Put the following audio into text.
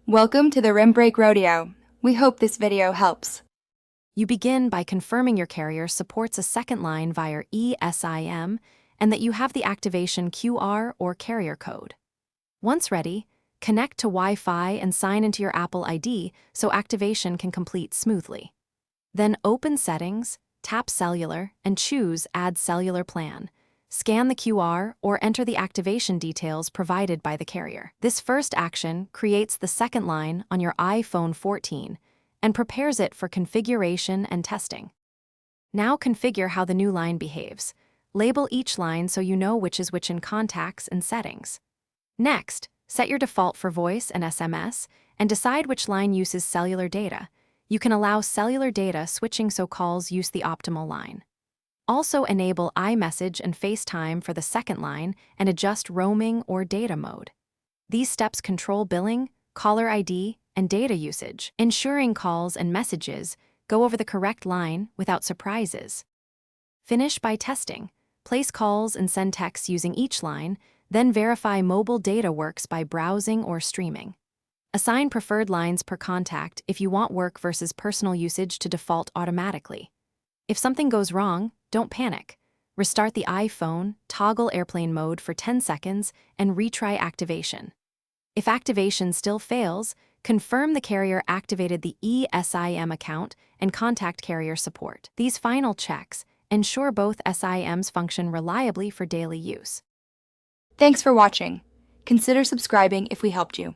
Welcome to the Rim Break Rodeo. We hope this video helps. You begin by confirming your carrier supports a second line via eSIM and that you have the activation QR or carrier code. Once ready, connect to Wi-Fi and sign into your Apple ID so activation can complete smoothly. Then open Settings, tap Cellular, and choose Add Cellular Plan. Scan the QR or enter the activation details provided by the carrier. This first action creates the second line on your iPhone 14 and prepares it for configuration and testing. Now configure how the new line behaves. Label each line so you know which is which in contacts and settings. Next, set your default for voice and SMS and decide which line uses cellular data. You can allow cellular data switching so calls use the optimal line. Also enable iMessage and FaceTime for the second line and adjust roaming or data mode. These steps control billing, caller ID, and data usage, ensuring calls and messages go over the correct line without surprises. Finish by testing. Place calls and send texts using each line, then verify mobile data works by browsing or streaming. Assign preferred lines per contact if you want work versus personal usage to default automatically. If something goes wrong, don't panic. Restart the iPhone, toggle airplane mode for 10 seconds, and retry activation. If activation still fails, confirm the carrier activated the eSIM account and contact carrier support. These final checks ensure both SIMs function reliably for daily use. Thanks for watching. Consider subscribing if we helped you.